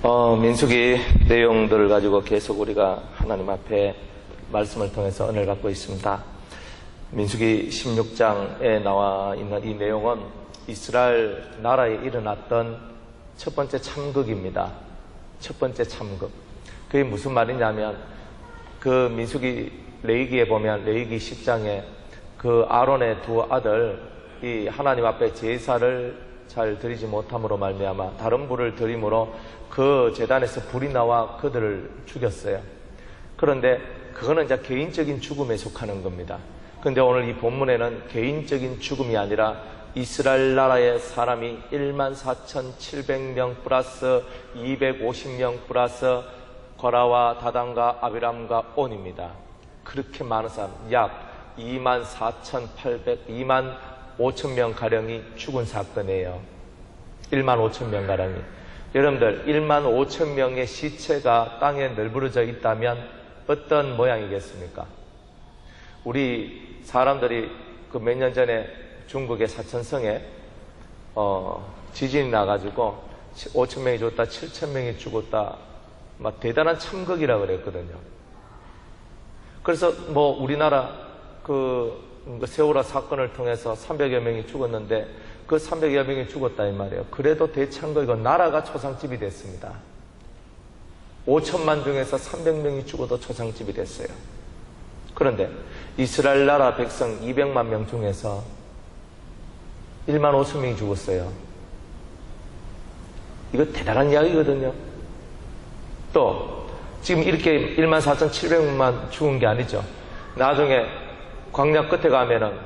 민수기 내용들을 가지고 계속 우리가 하나님 앞에 말씀을 통해서 은혜를 갖고 있습니다. 민수기 16장에 나와 있는 이 내용은 이스라엘 나라에 일어났던 첫 번째 참극입니다. 첫 번째 참극. 그게 무슨 말이냐면 그 민수기 레위기에 보면 레위기 10장에 그 아론의 두 아들이 하나님 앞에 제사를 잘 드리지 못함으로 말미암아 다른 불을 드림으로 그 제단에서 불이 나와 그들을 죽였어요. 그런데 그거는 이제 개인적인 죽음에 속하는 겁니다. 그런데 오늘 이 본문에는 개인적인 죽음이 아니라 이스라엘 나라의 사람이 14,700명 플러스 250명 플러스 거라와 다단과 아비람과 온입니다. 그렇게 많은 사람, 약 24,500명 가량이 죽은 사건이에요. 15,000명 가량이. 여러분들 15,000명의 시체가 땅에 널브러져 있다면 어떤 모양이겠습니까? 우리 사람들이 그 몇 년 전에 중국의 사천성에 지진이 나가지고 5,000명이 죽었다, 7,000명이 죽었다, 막 대단한 참극이라 그랬거든요. 그래서 뭐 우리나라 그 세월호 사건을 통해서 300여 명이 죽었는데 그 300여 명이 죽었다 이 말이에요. 그래도 대참극이고 나라가 초상집이 됐습니다. 5천만 중에서 300명이 죽어도 초상집이 됐어요. 그런데 이스라엘 나라 백성 200만 명 중에서 1만 5천 명이 죽었어요. 이거 대단한 이야기거든요. 또 지금 이렇게 14,700만 죽은 게 아니죠. 나중에 광야 끝에 가면은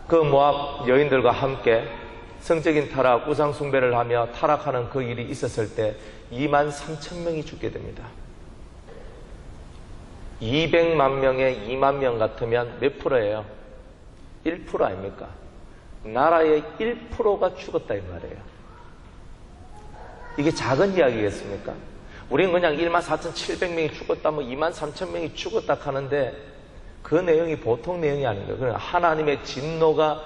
그 모압 여인들과 함께 성적인 타락, 우상 숭배를 하며 타락하는 그 일이 있었을 때 23,000명이 죽게 됩니다. 200만 명에 2만 명 같으면 몇 프로예요? 1% 아닙니까? 나라의 1%가 죽었다 이 말이에요. 이게 작은 이야기겠습니까? 우리는 그냥 14,700명이 죽었다, 뭐 23,000명이 죽었다 하는데 그 내용이 보통 내용이 아닌 거예요. 그러니까 하나님의 진노가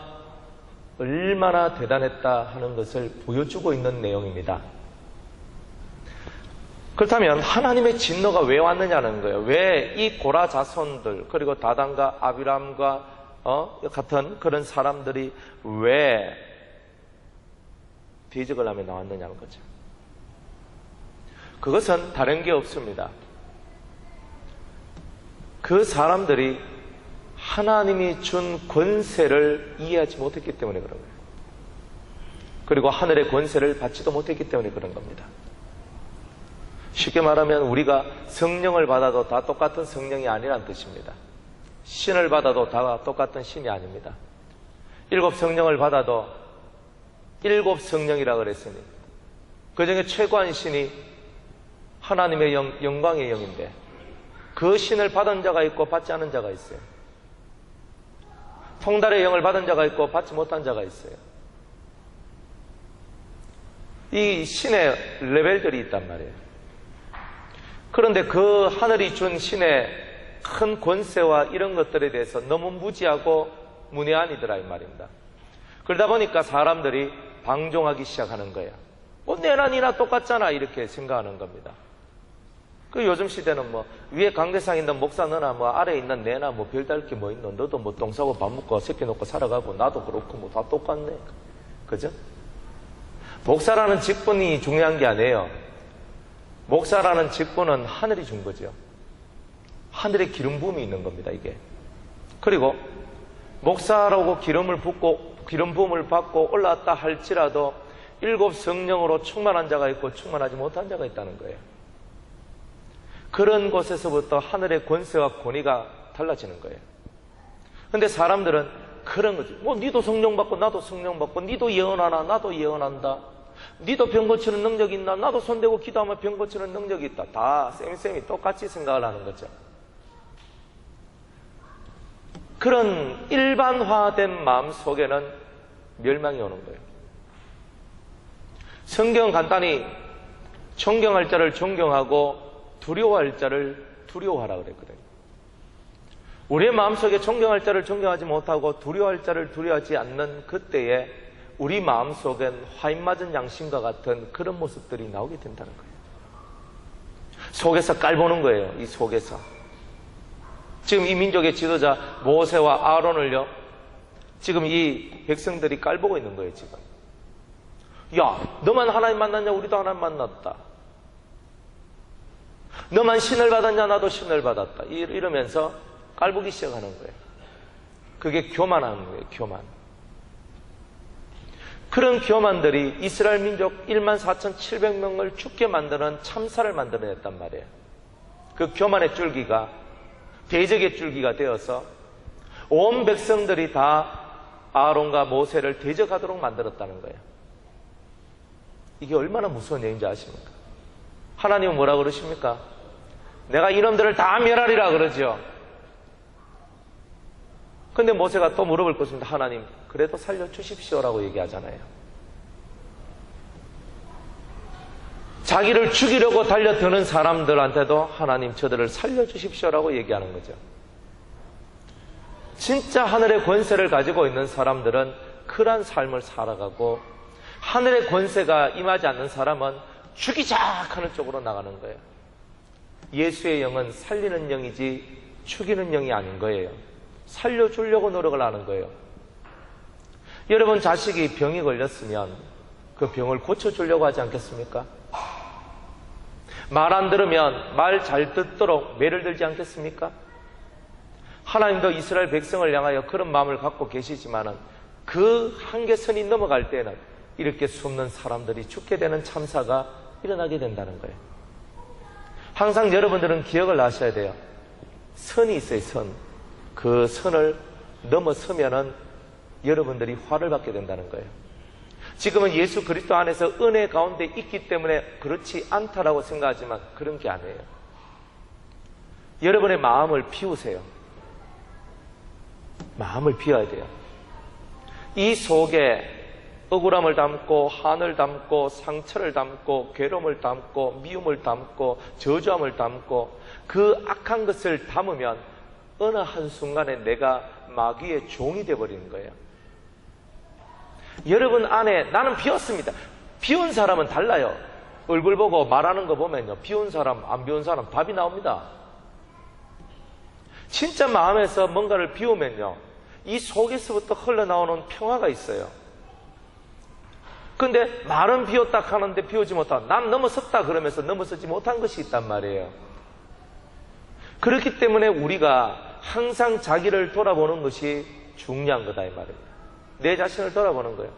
얼마나 대단했다 하는 것을 보여주고 있는 내용입니다. 그렇다면 하나님의 진노가 왜 왔느냐는 거예요. 왜 이 고라 자손들 그리고 다단과 아비람과 같은 그런 사람들이 왜 대적을 하며 나왔느냐는 거죠. 그것은 다른 게 없습니다. 그 사람들이 하나님이 준 권세를 이해하지 못했기 때문에 그런 거예요. 그리고 하늘의 권세를 받지도 못했기 때문에 그런 겁니다. 쉽게 말하면 우리가 성령을 받아도 다 똑같은 성령이 아니란 뜻입니다. 신을 받아도 다 똑같은 신이 아닙니다. 7 성령을 받아도 7 성령이라 그랬으니 그 중에 최고한 신이 하나님의 영광의 영인데 그 신을 받은 자가 있고 받지 않은 자가 있어요. 통달의 영을 받은 자가 있고 받지 못한 자가 있어요. 이 신의 레벨들이 있단 말이에요. 그런데 그 하늘이 준 신의 큰 권세와 이런 것들에 대해서 너무 무지하고 문외한이더라 이 말입니다. 그러다 보니까 사람들이 방종하기 시작하는 거예요. 내나 니나 똑같잖아 이렇게 생각하는 겁니다. 그 요즘 시대는 뭐 위에 강대상 있는 목사 너나 뭐 아래에 있는 내나 뭐 별다를 게 뭐 있노. 너도 뭐 똥 싸고 밥 먹고 새끼 놓고 살아가고 나도 그렇고 뭐 다 똑같네. 그죠? 목사라는 직분이 중요한 게 아니에요. 목사라는 직분은 하늘이 준 거죠. 하늘의 기름 부음이 있는 겁니다 이게. 그리고 목사라고 기름 부음을 받고 올라왔다 할지라도 7 성령으로 충만한 자가 있고 충만하지 못한 자가 있다는 거예요. 그런 곳에서부터 하늘의 권세와 권위가 달라지는 거예요. 그런데 사람들은 그런 거지. 니도 성령 받고 나도 성령 받고 니도 예언하나 나도 예언한다. 니도 병 고치는 능력이 있나 나도 손대고 기도하면 병 고치는 능력이 있다. 다 쌤이 똑같이 생각을 하는 거죠. 그런 일반화된 마음 속에는 멸망이 오는 거예요. 성경 간단히 존경할 자를 존경하고 두려워할 자를 두려워하라 그랬거든요. 우리의 마음속에 존경할 자를 존경하지 못하고 두려워할 자를 두려워하지 않는 그때에 우리 마음속엔 화인 맞은 양심과 같은 그런 모습들이 나오게 된다는 거예요. 속에서 깔보는 거예요. 이 속에서. 지금 이 민족의 지도자 모세와 아론을요, 지금 이 백성들이 깔보고 있는 거예요, 지금. 야, 너만 하나님 만났냐? 우리도 하나님 만났다. 너만 신을 받았냐? 나도 신을 받았다. 이러면서 깔보기 시작하는 거예요. 그게 교만하는 거예요, 교만. 그런 교만들이 이스라엘 민족 14,700명을 죽게 만드는 참사를 만들어냈단 말이에요. 그 교만의 줄기가 대적의 줄기가 되어서 온 백성들이 다 아론과 모세를 대적하도록 만들었다는 거예요. 이게 얼마나 무서운 얘기인지 아십니까? 하나님은 뭐라 그러십니까? 내가 이놈들을 다 멸하리라 그러죠. 근데 모세가 또 물어볼 것입니다. 하나님, 그래도 살려주십시오라고 얘기하잖아요. 자기를 죽이려고 달려드는 사람들한테도 하나님, 저들을 살려주십시오라고 얘기하는 거죠. 진짜 하늘의 권세를 가지고 있는 사람들은 그러한 삶을 살아가고, 하늘의 권세가 임하지 않는 사람은 죽이자 하는 쪽으로 나가는 거예요. 예수의 영은 살리는 영이지 죽이는 영이 아닌 거예요. 살려주려고 노력을 하는 거예요. 여러분 자식이 병이 걸렸으면 그 병을 고쳐주려고 하지 않겠습니까? 말 안 들으면 말 잘 듣도록 매를 들지 않겠습니까? 하나님도 이스라엘 백성을 향하여 그런 마음을 갖고 계시지만은 그 한계선이 넘어갈 때는 이렇게 숨는 사람들이 죽게 되는 참사가 일어나게 된다는 거예요. 항상 여러분들은 기억을 하셔야 돼요. 선이 있어요, 선. 그 선을 넘어서면은 여러분들이 화를 받게 된다는 거예요. 지금은 예수 그리스도 안에서 은혜 가운데 있기 때문에 그렇지 않다라고 생각하지만 그런 게 아니에요. 여러분의 마음을 비우세요. 마음을 비워야 돼요. 이 속에 억울함을 담고 한을 담고 상처를 담고 괴로움을 담고 미움을 담고 저주함을 담고 그 악한 것을 담으면 어느 한순간에 내가 마귀의 종이 되어버리는 거예요. 여러분 안에 나는 비웠습니다. 비운 사람은 달라요. 얼굴 보고 말하는 거 보면요, 비운 사람 안 비운 사람 답이 나옵니다. 진짜 마음에서 뭔가를 비우면요, 이 속에서부터 흘러나오는 평화가 있어요. 근데 말은 비웠다 하는데 비우지 못한, 난 넘어섰다 그러면서 넘어서지 못한 것이 있단 말이에요. 그렇기 때문에 우리가 항상 자기를 돌아보는 것이 중요한 거다 이 말이에요. 내 자신을 돌아보는 거예요.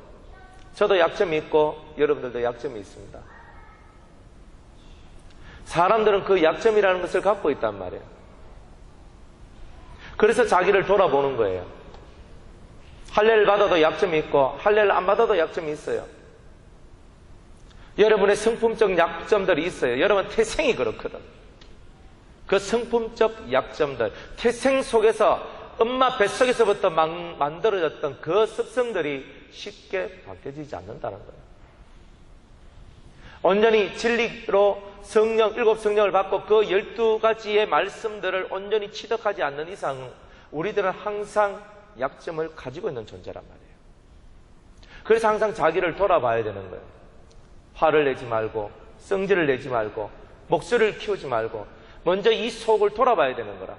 저도 약점이 있고 여러분들도 약점이 있습니다. 사람들은 그 약점이라는 것을 갖고 있단 말이에요. 그래서 자기를 돌아보는 거예요. 할례를 받아도 약점이 있고 할례를 안 받아도 약점이 있어요. 여러분의 성품적 약점들이 있어요. 여러분 태생이 그렇거든. 그 성품적 약점들, 태생 속에서 엄마 뱃속에서부터 만들어졌던 그 습성들이 쉽게 바뀌어지지 않는다는 거예요. 온전히 진리로 성령, 7성령을 받고 그 12가지의 말씀들을 온전히 취득하지 않는 이상 우리들은 항상 약점을 가지고 있는 존재란 말이에요. 그래서 항상 자기를 돌아봐야 되는 거예요. 화를 내지 말고 성질을 내지 말고 목소리를 키우지 말고 먼저 이 속을 돌아봐야 되는 거라.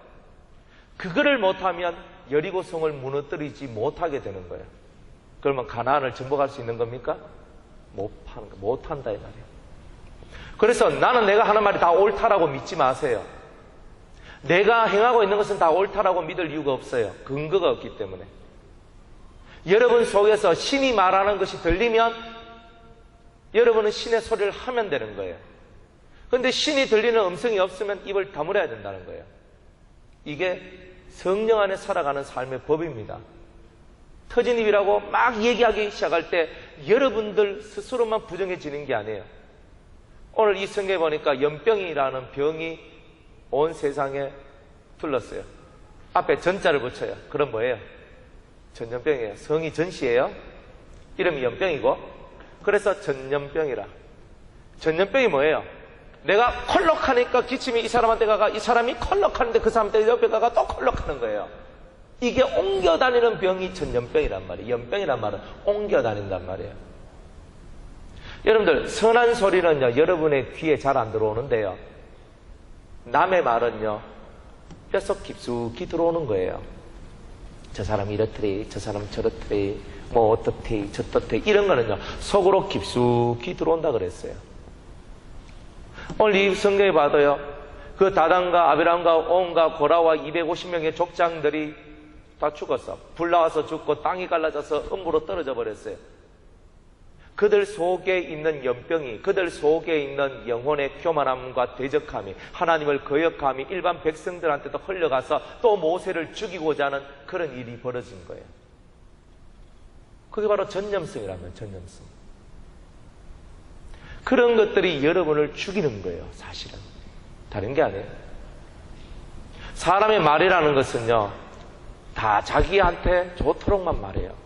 그거를 못하면 여리고성을 무너뜨리지 못하게 되는 거예요. 그러면 가나안을 정복할 수 있는 겁니까? 못한다 이 말이에요. 그래서 나는 내가 하는 말이 다 옳다라고 믿지 마세요. 내가 행하고 있는 것은 다 옳다라고 믿을 이유가 없어요. 근거가 없기 때문에. 여러분 속에서 신이 말하는 것이 들리면 여러분은 신의 소리를 하면 되는 거예요. 그런데 신이 들리는 음성이 없으면 입을 다물어야 된다는 거예요. 이게 성령 안에 살아가는 삶의 법입니다. 터진 입이라고 막 얘기하기 시작할 때 여러분들 스스로만 부정해지는 게 아니에요. 오늘 이 성경에 보니까 연병이라는 병이 온 세상에 둘렀어요. 앞에 전자를 붙여요. 그럼 뭐예요? 전염병이에요. 성이 전시예요. 이름이 연병이고 그래서 전염병이라. 전염병이 뭐예요? 내가 콜록하니까 기침이 이 사람한테 가가 이 사람이 콜록하는데 그 사람한테 옆에 가가 또 콜록하는 거예요. 이게 옮겨 다니는 병이 전염병이란 말이에요. 연병이란 말은 옮겨 다닌단 말이에요. 여러분들 선한 소리는요 여러분의 귀에 잘 안 들어오는데요 남의 말은요, 뼛속 깊숙이 들어오는 거예요. 저 사람이 이렇더래, 저 사람 저렇더래, 뭐 어떻대, 저떻대, 이런 거는요, 속으로 깊숙이 들어온다 그랬어요. 오늘 이 성경에 봐도요, 그 다단과 아비람과 온과 고라와 250명의 족장들이 다 죽었어. 불 나와서 죽고 땅이 갈라져서 음부로 떨어져 버렸어요. 그들 속에 있는 연병이, 그들 속에 있는 영혼의 교만함과 대적함이, 하나님을 거역함이 일반 백성들한테도 흘러가서 또 모세를 죽이고자 하는 그런 일이 벌어진 거예요. 그게 바로 전염성이라면 전염성. 그런 것들이 여러분을 죽이는 거예요, 사실은. 다른 게 아니에요. 사람의 말이라는 것은요, 다 자기한테 좋도록만 말해요.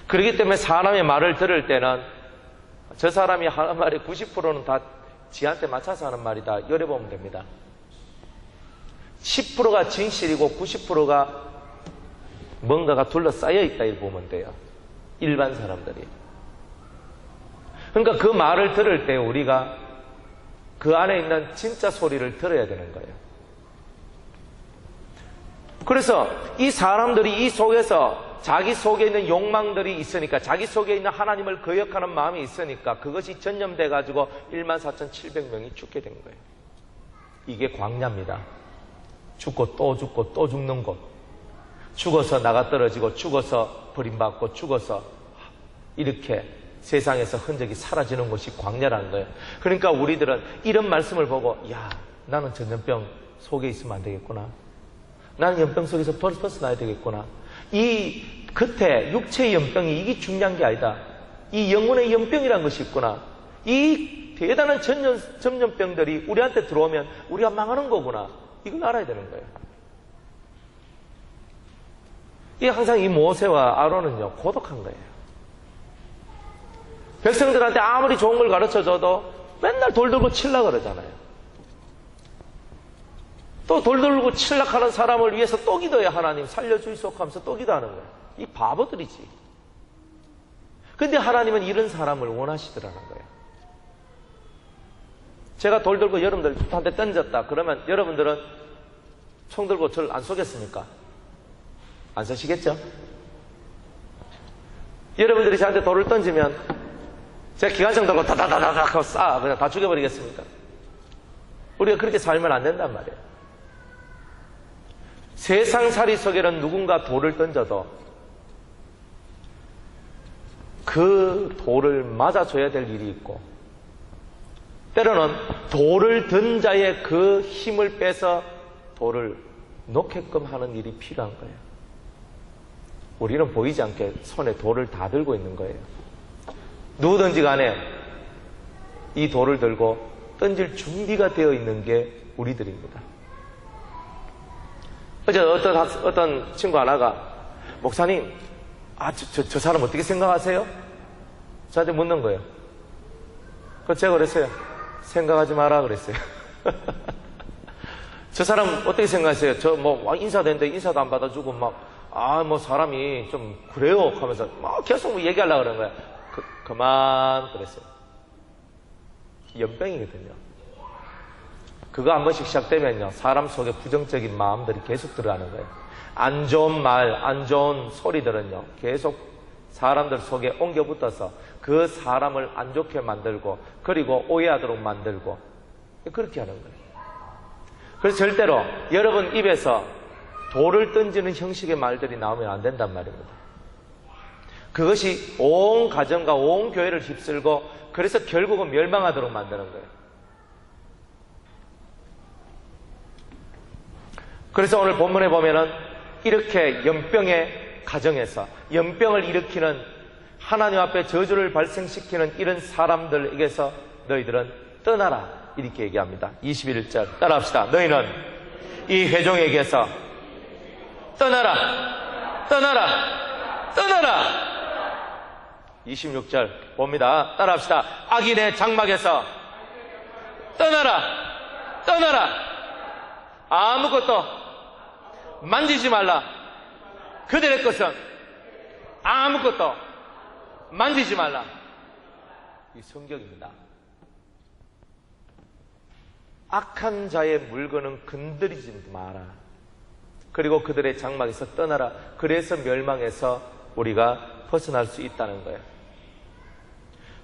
그렇기 때문에 사람의 말을 들을 때는 저 사람이 하는 말의 90%는 다 지한테 맞춰서 하는 말이다, 이래 보면 됩니다. 10%가 진실이고 90%가 뭔가가 둘러싸여 있다, 이렇게 보면 돼요. 일반 사람들이. 그러니까 그 말을 들을 때 우리가 그 안에 있는 진짜 소리를 들어야 되는 거예요. 그래서 이 사람들이 이 속에서 자기 속에 있는 욕망들이 있으니까, 자기 속에 있는 하나님을 거역하는 마음이 있으니까 그것이 전염돼 가지고 14,700명이 죽게 된 거예요. 이게 광야입니다. 죽고 또 죽고 또 죽는 곳. 죽어서 나가 떨어지고, 죽어서 버림받고, 죽어서 이렇게 세상에서 흔적이 사라지는 것이 광야라는 거예요. 그러니까 우리들은 이런 말씀을 보고, 야, 나는 전염병 속에 있으면 안 되겠구나. 나는 연병 속에서 벗어나야 되겠구나. 이 겉에 육체의 연병이 이게 중요한 게 아니다. 이 영혼의 연병이라는 것이 있구나. 이 대단한 전염병들이 우리한테 들어오면 우리가 망하는 거구나. 이걸 알아야 되는 거예요. 항상 이 모세와 아론은요, 고독한 거예요. 백성들한테 아무리 좋은 걸 가르쳐줘도 맨날 돌 들고 치려고 그러잖아요. 또 돌 들고 칠락하는 사람을 위해서 또 기도해야 하나님 살려주이소서 하면서 또 기도하는 거예요. 이 바보들이지. 근데 하나님은 이런 사람을 원하시더라는 거예요. 제가 돌 들고 여러분들한테 던졌다 그러면 여러분들은 총 들고 저를 안 쏘겠습니까? 안 쏘시겠죠? 여러분들이 저한테 돌을 던지면 제가 기관총 들고 다다다닥 하고 그냥 다 죽여버리겠습니까? 우리가 그렇게 살면 안 된단 말이에요. 세상살이 속에는 누군가 돌을 던져도 그 돌을 맞아줘야 될 일이 있고, 때로는 돌을 든 자의 그 힘을 빼서 돌을 놓게끔 하는 일이 필요한 거예요. 우리는 보이지 않게 손에 돌을 다 들고 있는 거예요. 누구든지 간에 이 돌을 들고 던질 준비가 되어 있는 게 우리들입니다. 어제 어떤 친구 하나가, 목사님, 저 사람 어떻게 생각하세요? 저한테 묻는 거예요. 그래서 제가 그랬어요. 생각하지 마라 그랬어요. 저 사람 어떻게 생각하세요? 저 인사도 했는데 인사도 안 받아주고 사람이 좀 그래요 하면서 계속 얘기하려고 그런 거야. 그만 그랬어요. 연병이거든요. 그거 한 번씩 시작되면요, 사람 속에 부정적인 마음들이 계속 들어가는 거예요. 안 좋은 말, 안 좋은 소리들은요, 계속 사람들 속에 옮겨 붙어서 그 사람을 안 좋게 만들고, 그리고 오해하도록 만들고, 그렇게 하는 거예요. 그래서 절대로 여러분 입에서 돌을 던지는 형식의 말들이 나오면 안 된단 말입니다. 그것이 온 가정과 온 교회를 휩쓸고, 그래서 결국은 멸망하도록 만드는 거예요. 그래서 오늘 본문에 보면은 이렇게 연병의 가정에서 연병을 일으키는, 하나님 앞에 저주를 발생시키는 이런 사람들에게서 너희들은 떠나라, 이렇게 얘기합니다. 21절 따라합시다. 너희는 이 회종에게서 떠나라, 떠나라, 떠나라. 26절 봅니다. 따라합시다. 악인의 장막에서 떠나라, 떠나라. 아무것도 만지지 말라. 그들의 것은 아무것도 만지지 말라. 이 성경입니다. 악한 자의 물건은 건드리지 마라. 그리고 그들의 장막에서 떠나라. 그래서 멸망해서 우리가 벗어날 수 있다는 거예요.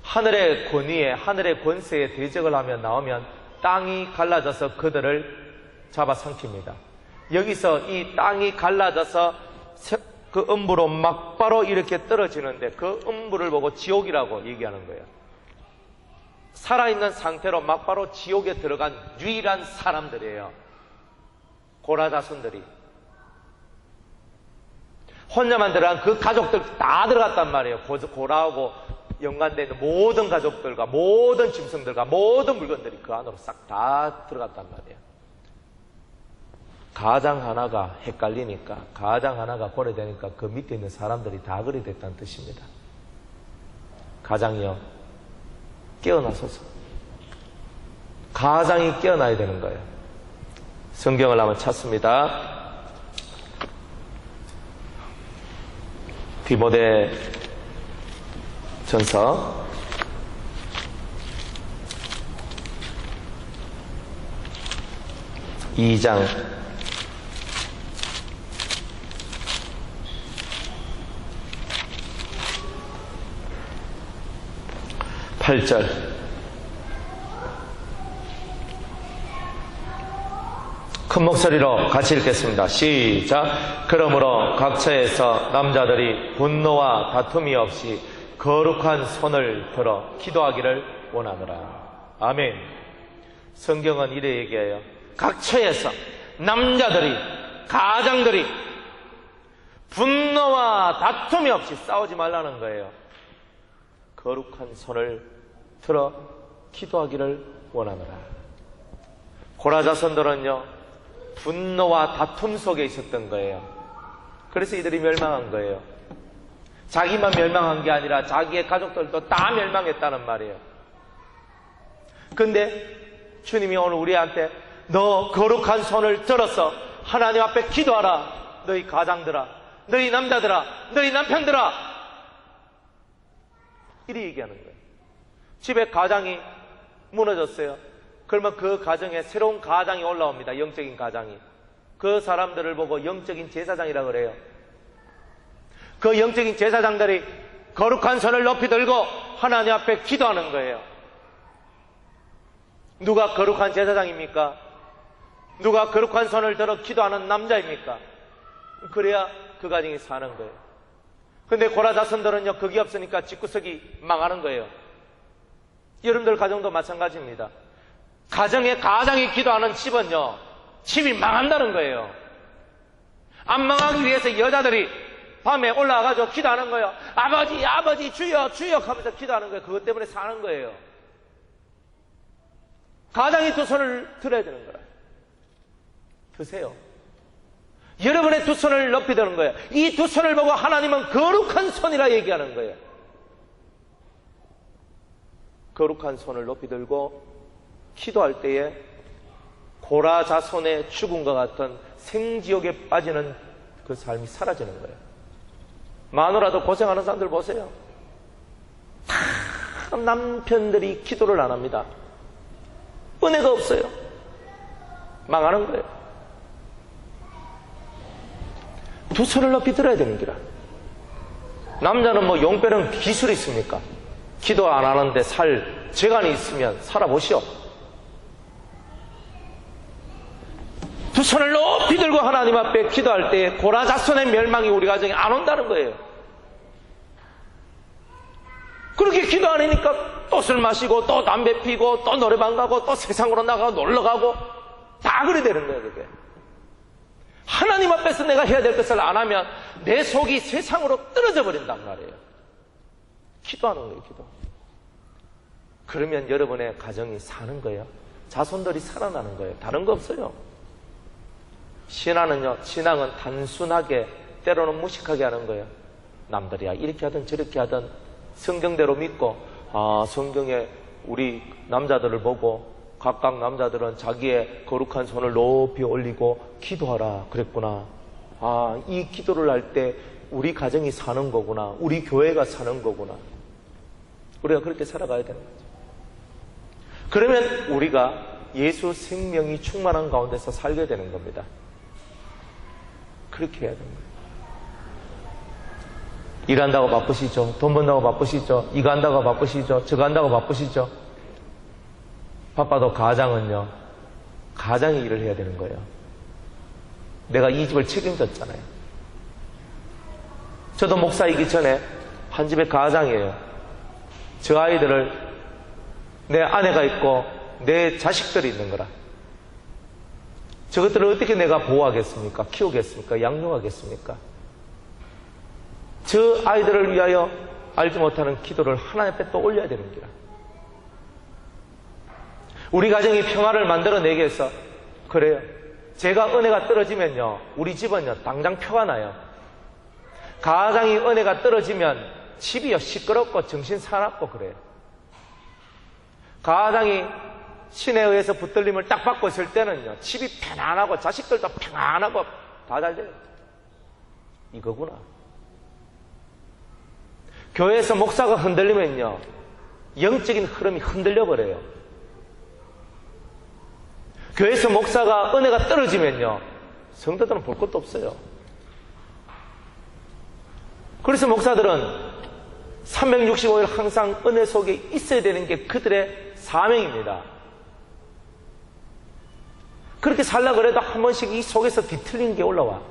하늘의 권위에, 하늘의 권세에 대적을 하며 나오면 땅이 갈라져서 그들을 잡아삼킵니다. 여기서 이 땅이 갈라져서 그 음부로 막바로 이렇게 떨어지는데 그 음부를 보고 지옥이라고 얘기하는 거예요. 살아있는 상태로 막바로 지옥에 들어간 유일한 사람들이에요. 고라 자손들이. 혼자만 들어간 그 가족들 다 들어갔단 말이에요. 고라하고 연관되어 있는 모든 가족들과 모든 짐승들과 모든 물건들이 그 안으로 싹 다 들어갔단 말이에요. 가장 하나가 헷갈리니까, 가장 하나가 고려되니까 그 밑에 있는 사람들이 다 그리 됐다는 뜻입니다. 가장이요, 깨어나소서. 가장이 깨어나야 되는 거예요. 성경을 한번 찾습니다. 디모데 전서 2장 8절. 큰 목소리로 같이 읽겠습니다. 시작. 그러므로 각처에서 남자들이 분노와 다툼이 없이 거룩한 손을 들어 기도하기를 원하노라. 아멘. 성경은 이래 얘기해요. 각처에서 남자들이, 가장들이 분노와 다툼이 없이 싸우지 말라는 거예요. 거룩한 손을 들어 기도하기를 원하노라. 고라 자손들은요, 분노와 다툼 속에 있었던 거예요. 그래서 이들이 멸망한 거예요. 자기만 멸망한 게 아니라 자기의 가족들도 다 멸망했다는 말이에요. 근데 주님이 오늘 우리한테 너 거룩한 손을 들어서 하나님 앞에 기도하라. 너희 가장들아, 너희 남자들아, 너희 남편들아, 이리 얘기하는 거예요. 집에 가장이 무너졌어요. 그러면 그 가정에 새로운 가장이 올라옵니다. 영적인 가장이. 그 사람들을 보고 영적인 제사장이라고 그래요. 그 영적인 제사장들이 거룩한 손을 높이 들고 하나님 앞에 기도하는 거예요. 누가 거룩한 제사장입니까? 누가 거룩한 손을 들어 기도하는 남자입니까? 그래야 그 가정이 사는 거예요. 근데 고라 자손들은요, 그게 없으니까 집구석이 망하는 거예요. 여러분들 가정도 마찬가지입니다. 가정에 가장이 기도하는 집은요, 집이 망한다는 거예요. 안 망하기 위해서 여자들이 밤에 올라와가지고 기도하는 거예요. 아버지, 아버지, 주여, 주여 하면서 기도하는 거예요. 그것 때문에 사는 거예요. 가장이 두 손을 들어야 되는 거예요. 드세요. 여러분의 두 손을 높이 드는 거예요. 이 두 손을 보고 하나님은 거룩한 손이라 얘기하는 거예요. 거룩한 손을 높이 들고 기도할 때에 고라 자손의 죽음과 같은 생지옥에 빠지는 그 삶이 사라지는 거예요. 마누라도 고생하는 사람들 보세요. 다 남편들이 기도를 안 합니다. 은혜가 없어요. 망하는 거예요. 두 손을 높이 들어야 되는 기라. 남자는 뭐 용빼는 기술이 있습니까? 기도 안 하는데 살 재간이 있으면 살아보시오. 두 손을 높이 들고 하나님 앞에 기도할 때 고라 자손의 멸망이 우리 가정에 안 온다는 거예요. 그렇게 기도 안 하니까 또 술 마시고 또 담배 피고 또 노래방 가고 또 세상으로 나가고 놀러 가고 다 그래 되는 거예요. 그게 하나님 앞에서 내가 해야 될 것을 안 하면 내 속이 세상으로 떨어져 버린단 말이에요. 기도하는 거예요. 기도. 그러면 여러분의 가정이 사는 거예요. 자손들이 살아나는 거예요. 다른 거 없어요. 신앙은 단순하게 때로는 무식하게 하는 거예요. 남들이야 이렇게 하든 저렇게 하든 성경대로 믿고, 성경에 우리 남자들을 보고 각각 남자들은 자기의 거룩한 손을 높이 올리고 기도하라 그랬구나. 이 기도를 할 때 우리 가정이 사는 거구나. 우리 교회가 사는 거구나. 우리가 그렇게 살아가야 되는 거죠. 그러면 우리가 예수 생명이 충만한 가운데서 살게 되는 겁니다. 그렇게 해야 되는 거예요. 일한다고 바쁘시죠? 돈 번다고 바쁘시죠? 이거 한다고 바쁘시죠? 저거 한다고 바쁘시죠? 바빠도 가장은요, 가장이 일을 해야 되는 거예요. 내가 이 집을 책임졌잖아요. 저도 목사이기 전에 한 집의 가장이에요. 저 아이들을 내 아내가 있고 내 자식들이 있는 거라. 저것들을 어떻게 내가 보호하겠습니까? 키우겠습니까? 양육하겠습니까? 저 아이들을 위하여 알지 못하는 기도를 하나님 앞에 또 올려야 되는 기라. 우리 가정이 평화를 만들어내기 위해서 그래요. 제가 은혜가 떨어지면요, 우리 집은요 당장 표가 나요. 가장이 은혜가 떨어지면 집이요 시끄럽고 정신 사납고 그래요. 가장이 신에 의해서 붙들림을 딱 받고 있을 때는요, 집이 편안하고 자식들도 평안하고 다 잘 돼요. 이거구나. 교회에서 목사가 흔들리면요, 영적인 흐름이 흔들려 버려요. 교회에서 목사가 은혜가 떨어지면요, 성도들은 볼 것도 없어요. 그래서 목사들은 365일 항상 은혜 속에 있어야 되는 게 그들의 사명입니다. 그렇게 살려고 그래도 한 번씩 이 속에서 뒤틀린 게 올라와.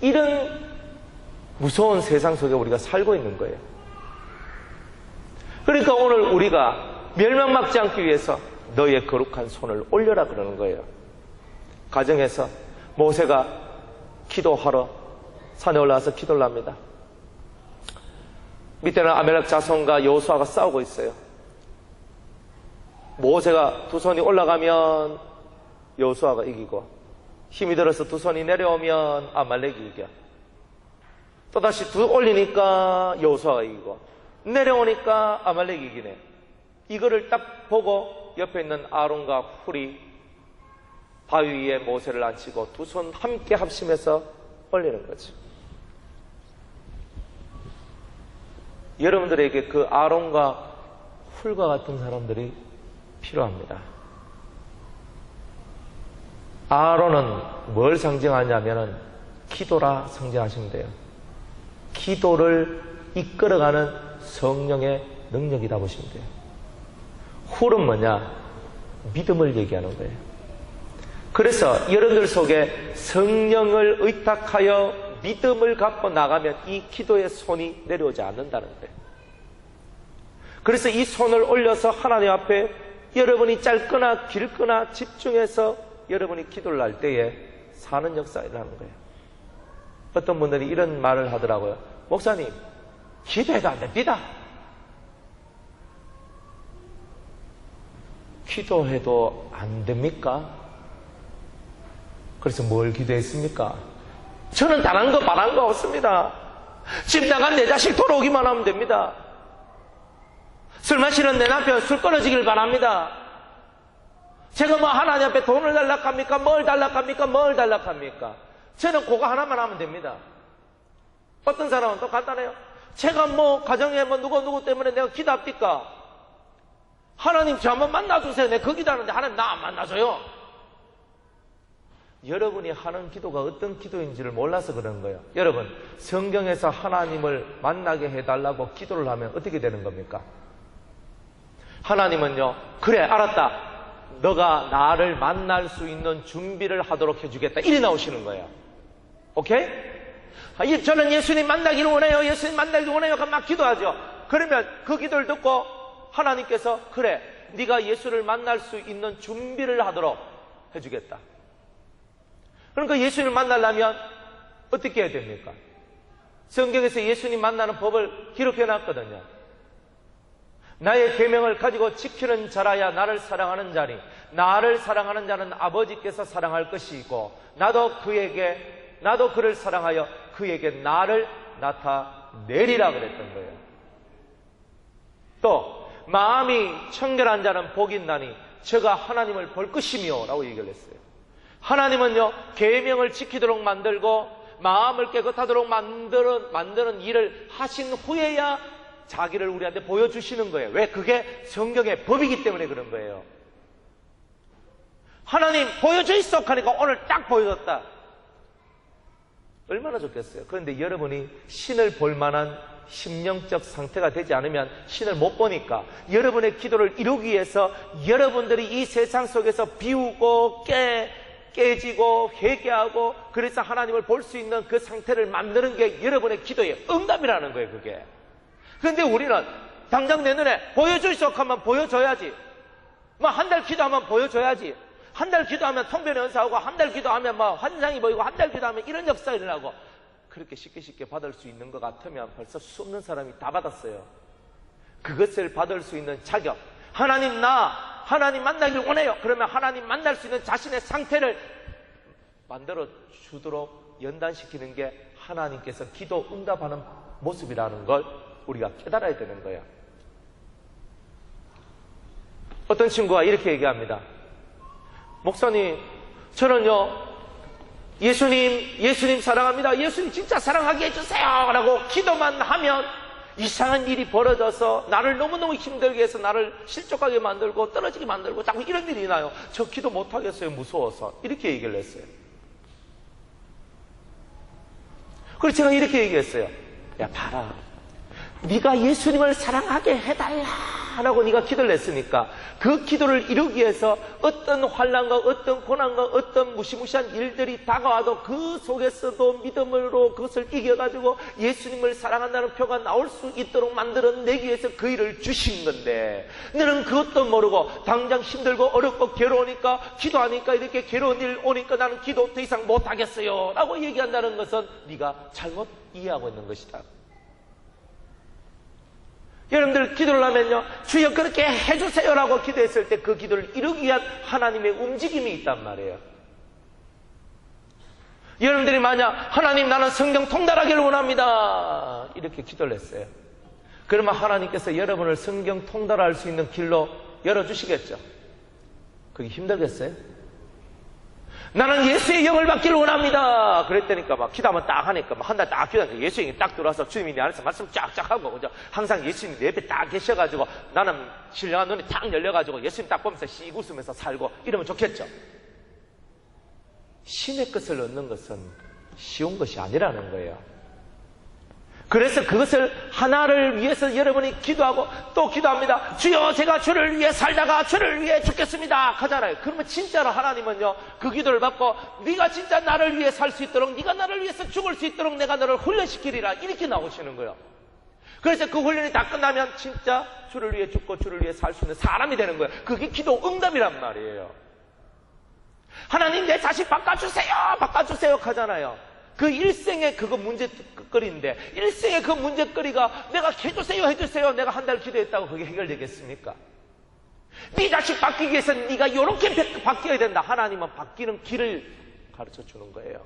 이런 무서운 세상 속에 우리가 살고 있는 거예요. 그러니까 오늘 우리가 멸망받지 않기 위해서 너의 거룩한 손을 올려라 그러는 거예요. 가정에서 모세가 기도하러 산에 올라와서 기도를 합니다. 밑에는 아멜렉 자손과 여호수아가 싸우고 있어요. 모세가 두 손이 올라가면 여호수아가 이기고, 힘이 들어서 두 손이 내려오면 아말렉이 이겨. 또다시 두 올리니까 여호수아가 이기고, 내려오니까 아말렉이 이기네. 이거를 딱 보고 옆에 있는 아론과 훌이 바위 위에 모세를 앉히고 두 손 함께 합심해서 올리는 거죠. 여러분들에게 그 아론과 훌과 같은 사람들이 필요합니다. 아론은 뭘 상징하냐면은 기도라 상징하시면 돼요. 기도를 이끌어가는 성령의 능력이다 보시면 돼요. 훌은 뭐냐? 믿음을 얘기하는 거예요. 그래서 여러분들 속에 성령을 의탁하여 믿음을 갖고 나가면 이 기도의 손이 내려오지 않는다는 거예요. 그래서 이 손을 올려서 하나님 앞에 여러분이 짧거나 길거나 집중해서 여러분이 기도를 할 때에 사는 역사를 하는 거예요. 어떤 분들이 이런 말을 하더라고요. 목사님, 기도해도 안 됩니다. 기도해도 안 됩니까? 그래서 뭘 기도했습니까? 저는 다른 거 말한 거 없습니다. 집 나간 내 자식 돌아오기만 하면 됩니다. 술 마시는 내 남편 술 끊어지길 바랍니다. 제가 뭐 하나님 앞에 돈을 달락합니까? 뭘 달락합니까? 뭘 달락합니까? 저는 그거 하나만 하면 됩니다. 어떤 사람은 또 간단해요. 제가 뭐 가정에 뭐 누구 때문에 내가 기도합니까? 하나님 저 한번 만나주세요. 내가 그 기도하는데 하나님 나 안 만나줘요. 여러분이 하는 기도가 어떤 기도인지를 몰라서 그러는 거예요. 여러분, 성경에서 하나님을 만나게 해달라고 기도를 하면 어떻게 되는 겁니까? 하나님은요, 그래 알았다, 너가 나를 만날 수 있는 준비를 하도록 해주겠다, 이리 나오시는 거예요. 오케이? 저는 예수님 만나기를 원해요, 예수님 만나기를 원해요. 그럼 막 기도하죠. 그러면 그 기도를 듣고 하나님께서 그래, 네가 예수를 만날 수 있는 준비를 하도록 해주겠다. 그러니까 예수님을 만나려면 어떻게 해야 됩니까? 성경에서 예수님 만나는 법을 기록해 놨거든요. 나의 계명을 가지고 지키는 자라야 나를 사랑하는 자니 나를 사랑하는 자는 아버지께서 사랑할 것이고 나도 그를 사랑하여 그에게 나를 나타내리라 그랬던 거예요. 또 마음이 청결한 자는 복이 있나니 저가 하나님을 볼 것이며 라고 얘기를 했어요. 하나님은요, 계명을 지키도록 만들고 마음을 깨끗하도록 만드는 일을 하신 후에야 자기를 우리한테 보여주시는 거예요. 왜? 그게 성경의 법이기 때문에 그런 거예요. 하나님 보여줘 있어 하니까 오늘 딱 보여줬다. 얼마나 좋겠어요. 그런데 여러분이 신을 볼 만한 심령적 상태가 되지 않으면 신을 못 보니까 여러분의 기도를 이루기 위해서 여러분들이 이 세상 속에서 비우고 깨지고 회개하고 그래서 하나님을 볼 수 있는 그 상태를 만드는 게 여러분의 기도의 응답이라는 거예요. 그게. 그런데 우리는 당장 내 눈에 보여줄 수 하면 보여줘야지. 뭐 한 달 기도하면 보여줘야지. 한 달 기도하면 통변의 은사하고 한 달 기도하면 뭐 환상이 보이고 한 달 기도하면 이런 역사가 일어나고 그렇게 쉽게 받을 수 있는 것 같으면 벌써 수없는 사람이 다 받았어요. 그것을 받을 수 있는 자격. 하나님 하나님 만나길 원해요. 그러면 하나님 만날 수 있는 자신의 상태를 만들어 주도록 연단시키는 게 하나님께서 기도 응답하는 모습이라는 걸 우리가 깨달아야 되는 거예요. 어떤 친구가 이렇게 얘기합니다. 목사님, 저는요 예수님 사랑합니다. 예수님 진짜 사랑하게 해주세요 라고 기도만 하면 이상한 일이 벌어져서 나를 너무너무 힘들게 해서 나를 실족하게 만들고 떨어지게 만들고 자꾸 이런 일이 나요. 저 기도 못하겠어요. 무서워서. 이렇게 얘기를 했어요. 그래서 제가 이렇게 얘기했어요. 야 봐라, 네가 예수님을 사랑하게 해달라라고 네가 기도를 했으니까 그 기도를 이루기 위해서 어떤 환난과 어떤 고난과 어떤 무시무시한 일들이 다가와도 그 속에서도 믿음으로 그것을 이겨가지고 예수님을 사랑한다는 표가 나올 수 있도록 만들어내기 위해서 그 일을 주신 건데 너는 그것도 모르고 당장 힘들고 어렵고 괴로우니까 기도하니까 이렇게 괴로운 일 오니까 나는 기도 더 이상 못하겠어요 라고 얘기한다는 것은 네가 잘못 이해하고 있는 것이다. 여러분들 기도를 하면요, 주여 그렇게 해주세요라고 기도했을 때 그 기도를 이루기 위한 하나님의 움직임이 있단 말이에요. 여러분들이 만약 하나님 나는 성경 통달하기를 원합니다 이렇게 기도를 했어요. 그러면 하나님께서 여러분을 성경 통달할 수 있는 길로 열어주시겠죠. 그게 힘들겠어요? 나는 예수의 영을 받기를 원합니다 그랬다니까 막 기도하면 딱 하니까 한 달 딱 기도하니까 예수의 영이 딱 들어와서 주님이 내 안에서 말씀 쫙쫙 하고 그죠? 항상 예수님이 내 옆에 딱 계셔가지고 나는 신령한 눈이 딱 열려가지고 예수님 딱 보면서 씩 웃으면서 살고 이러면 좋겠죠. 신의 것을 얻는 것은 쉬운 것이 아니라는 거예요. 그래서 그것을 하나를 위해서 여러분이 기도하고 또 기도합니다. 주여 제가 주를 위해 살다가 주를 위해 죽겠습니다 하잖아요. 그러면 진짜로 하나님은요 그 기도를 받고 네가 진짜 나를 위해 살 수 있도록 네가 나를 위해서 죽을 수 있도록 내가 너를 훈련시키리라 이렇게 나오시는 거예요. 그래서 그 훈련이 다 끝나면 진짜 주를 위해 죽고 주를 위해 살 수 있는 사람이 되는 거예요. 그게 기도 응답이란 말이에요. 하나님 내 자식 바꿔주세요 하잖아요. 그 일생의 그거 문제거리인데 일생의 그 문제거리가 내가 해주세요 내가 한 달 기도했다고 그게 해결되겠습니까? 네 자식 바뀌기 위해서 네가 이렇게 바뀌어야 된다. 하나님은 바뀌는 길을 가르쳐 주는 거예요.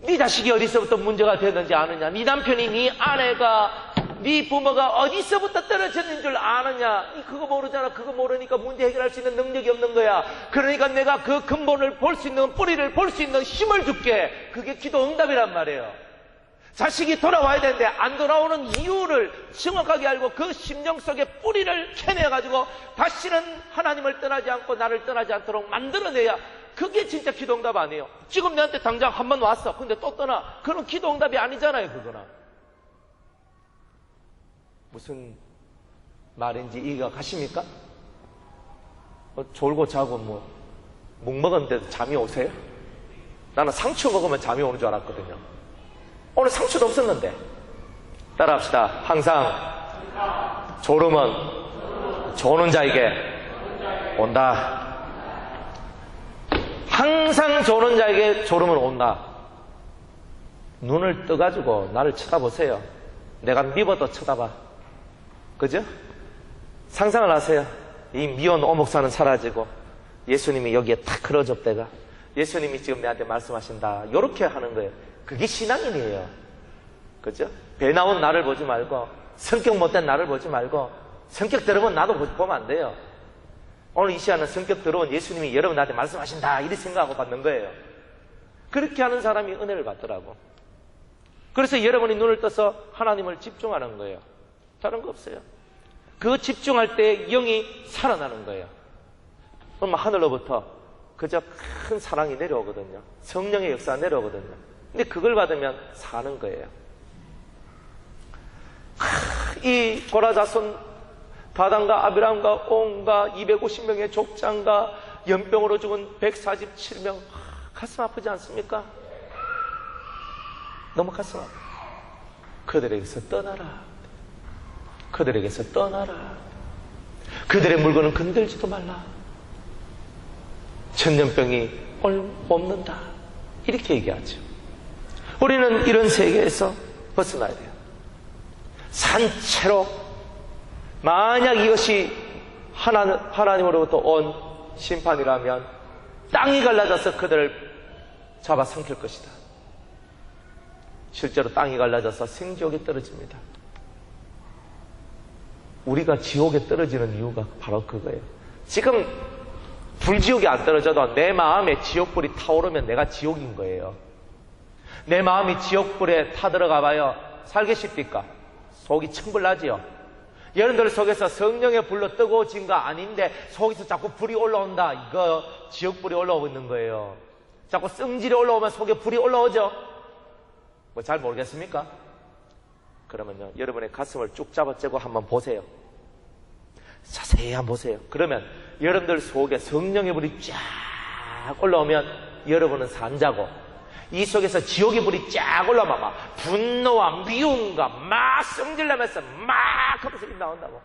네 자식이 어디서부터 문제가 되는지 아느냐? 네 남편이 네 아내가 네 부모가 어디서부터 떨어졌는 줄 아느냐? 그거 모르잖아. 그거 모르니까 문제 해결할 수 있는 능력이 없는 거야. 그러니까 내가 그 근본을 볼 수 있는 뿌리를 볼 수 있는 힘을 줄게. 그게 기도 응답이란 말이에요. 자식이 돌아와야 되는데 안 돌아오는 이유를 정확하게 알고 그 심령 속에 뿌리를 캐내가지고 다시는 하나님을 떠나지 않고 나를 떠나지 않도록 만들어내야 그게 진짜 기도 응답 아니에요. 지금 내한테 당장 한 번 왔어. 근데 또 떠나. 그건 기도 응답이 아니잖아요. 그거는. 무슨 말인지 이해가 가십니까? 졸고 자고 묵 먹었는데도 잠이 오세요? 나는 상추 먹으면 잠이 오는 줄 알았거든요. 오늘 상추도 없었는데. 따라합시다. 항상 졸음은 조는 자에게 온다. 항상 조는 자에게 졸음은 온다. 눈을 떠가지고 나를 쳐다보세요. 내가 미워도 쳐다봐. 그죠? 상상을 하세요. 이 미운 오목사는 사라지고 예수님이 여기에 탁 걸어접대가 예수님이 지금 내한테 말씀하신다. 이렇게 하는 거예요. 그게 신앙인이에요. 그죠? 배 나온 나를 보지 말고 성격 못된 나를 보지 말고 성격 더러운 나도 보면 안 돼요. 오늘 이 시간은 성격 더러운 예수님이 여러분 나한테 말씀하신다 이렇게 생각하고 받는 거예요. 그렇게 하는 사람이 은혜를 받더라고. 그래서 여러분이 눈을 떠서 하나님을 집중하는 거예요. 다른 거 없어요. 그 집중할 때 영이 살아나는 거예요. 그럼 하늘로부터 그저 큰 사랑이 내려오거든요. 성령의 역사가 내려오거든요. 근데 그걸 받으면 사는 거예요. 이 고라자손 다단과 아비람과 온과 250명의 족장과 연병으로 죽은 147명, 가슴 아프지 않습니까? 너무 가슴 아파. 그들에게서 떠나라. 그들에게서 떠나라. 그들의 물건은 건들지도 말라. 천년병이 옮는다. 이렇게 얘기하죠. 우리는 이런 세계에서 벗어나야 돼요. 산채로 만약 이것이 하나님으로부터 온 심판이라면 땅이 갈라져서 그들을 잡아삼킬 것이다. 실제로 땅이 갈라져서 생지옥에 떨어집니다. 우리가 지옥에 떨어지는 이유가 바로 그거예요. 지금 불지옥이 안 떨어져도 내 마음에 지옥불이 타오르면 내가 지옥인 거예요. 내 마음이 지옥불에 타들어가 봐요. 살기 쉽니까? 속이 천불나지요. 여러분들 속에서 성령의 불로 뜨거워진 거 아닌데 속에서 자꾸 불이 올라온다. 이거 지옥불이 올라오고 있는 거예요. 자꾸 성질이 올라오면 속에 불이 올라오죠. 뭐 잘 모르겠습니까? 그러면요, 여러분의 가슴을 쭉 잡아째고 한번 보세요. 자세히 한번 보세요. 그러면 여러분들 속에 성령의 불이 쫙 올라오면 여러분은 산자고, 이 속에서 지옥의 불이 쫙 올라오면 막 분노와 미움과 막 성질내면서 막 하면서 입 나온다고.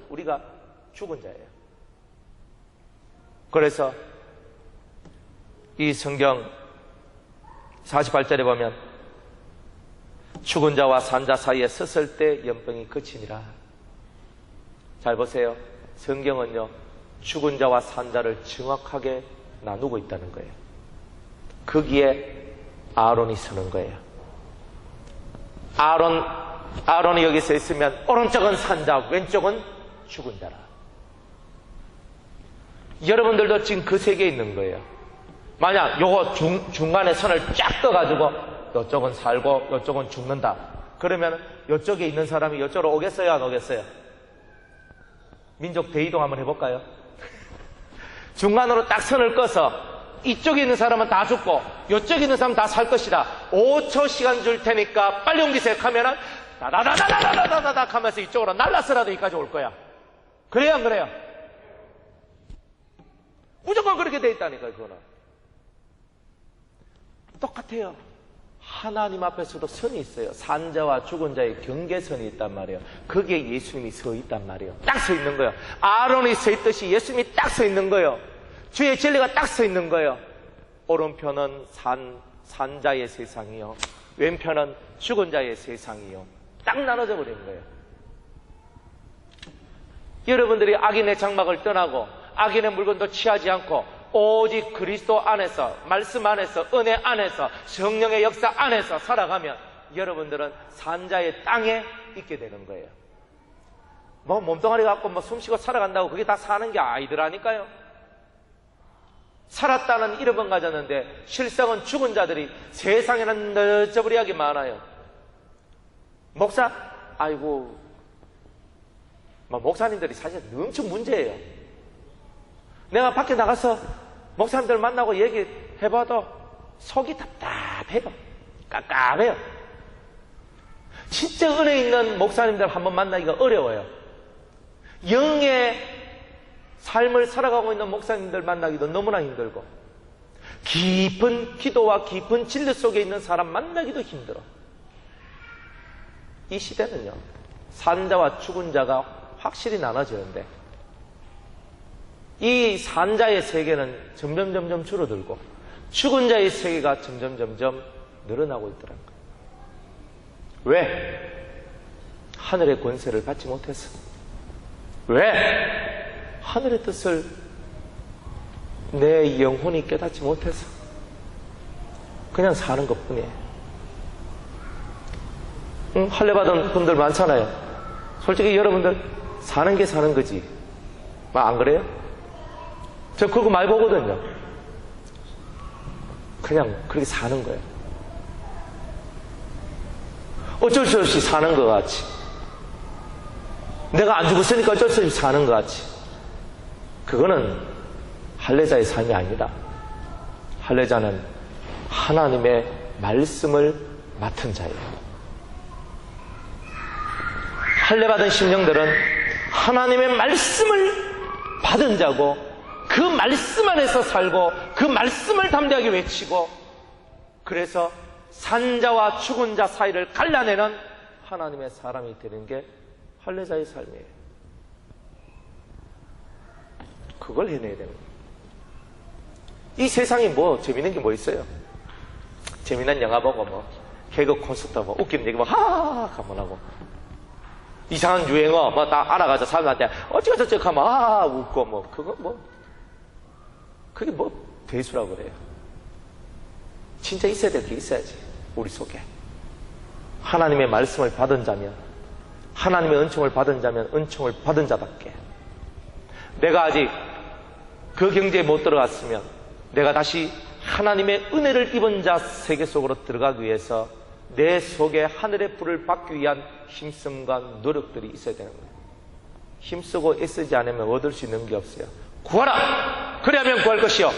우리가 죽은 자예요. 그래서 이 성경 48절에 보면 죽은 자와 산자 사이에 섰을 때 연병이 그치니라. 잘 보세요. 성경은요, 죽은 자와 산자를 정확하게 나누고 있다는 거예요. 거기에 아론이 서는 거예요. 아론이 여기 서 있으면 오른쪽은 산자, 왼쪽은 죽은 자라. 여러분들도 지금 그 세계에 있는 거예요. 만약 요거 중간에 선을 쫙 떠가지고 이쪽은 살고 이쪽은 죽는다. 그러면 이쪽에 있는 사람이 이쪽으로 오겠어요, 안 오겠어요? 민족 대이동 한번 해볼까요? 중간으로 딱 선을 꺼서 이쪽에 있는 사람은 다 죽고 이쪽에 있는 사람은 다 살 것이다. 5초 시간 줄 테니까 빨리 옮기세요 하면은 다다다다다다다닥 하면서 이쪽으로 날라서라도 여기까지 올 거야. 그래요, 안 그래요? 무조건 그렇게 돼 있다니까요. 그거는 똑같아요. 하나님 앞에서도 선이 있어요. 산자와 죽은 자의 경계선이 있단 말이에요. 거기에 예수님이 서 있단 말이에요. 딱 서 있는 거예요. 아론이 서 있듯이 예수님이 딱 서 있는 거예요. 주의 진리가 딱 서 있는 거예요. 오른편은 산자의 세상이요, 왼편은 죽은 자의 세상이요. 딱 나눠져 버린 거예요. 여러분들이 악인의 장막을 떠나고 악인의 물건도 취하지 않고 오직 그리스도 안에서, 말씀 안에서, 은혜 안에서, 성령의 역사 안에서 살아가면 여러분들은 산자의 땅에 있게 되는 거예요. 뭐 몸뚱아리 갖고 뭐 숨쉬고 살아간다고 그게 다 사는 게 아니더라니까요. 살았다는 이름은 가졌는데 실상은 죽은 자들이 세상에는 너저부리하게 많아요. 목사? 아이고, 목사님들이 사실 엄청 문제예요. 내가 밖에 나가서 목사님들 만나고 얘기해봐도 속이 답답해요. 깝깝해요. 진짜 은혜 있는 목사님들 한번 만나기가 어려워요. 영의 삶을 살아가고 있는 목사님들 만나기도 너무나 힘들고, 깊은 기도와 깊은 진리 속에 있는 사람 만나기도 힘들어. 이 시대는요, 산자와 죽은 자가 확실히 나눠지는데 이 산자의 세계는 점점 줄어들고 죽은 자의 세계가 점점 늘어나고 있더라는 거예요. 왜? 하늘의 권세를 받지 못해서. 왜? 하늘의 뜻을 내 영혼이 깨닫지 못해서 그냥 사는 것뿐이에요. 할례받은 분들 많잖아요. 솔직히 여러분들 사는 게 사는 거지. 안 그래요? 저 그거 많이 보거든요. 그냥 그렇게 사는 거예요. 어쩔 수 없이 사는 것 같이. 내가 안 죽었으니까 어쩔 수 없이 사는 것 같이. 그거는 할례자의 삶이 아닙니다. 할례자는 하나님의 말씀을 맡은 자예요. 할례받은 심령들은 하나님의 말씀을 받은 자고 그 말씀 안에서 살고 그 말씀을 담대하게 외치고 그래서 산자와 죽은 자 사이를 갈라내는 하나님의 사람이 되는 게 할례자의 삶이에요. 그걸 해내야 되는 거예요. 이 세상에 뭐 재밌는 게 뭐 있어요? 재미난 영화 보고 뭐 개그 콘서트 뭐 웃기는 얘기 뭐 하하하 하면 하고 이상한 유행어 뭐 다 알아가서 사람한테 어쩌고저쩌고 하면 하하 웃고 뭐 그거 뭐 그게 뭐 대수라고 그래요. 진짜 있어야 될 게 있어야지. 우리 속에 하나님의 말씀을 받은 자면 하나님의 은총을 받은 자면 은총을 받은 자답게 내가 아직 그 경지에 못 들어갔으면 내가 다시 하나님의 은혜를 입은 자 세계 속으로 들어가기 위해서 내 속에 하늘의 불을 받기 위한 힘씀과 노력들이 있어야 되는 거예요. 힘쓰고 애쓰지 않으면 얻을 수 있는 게 없어요. 구하라! 그래야면 구할 것이요.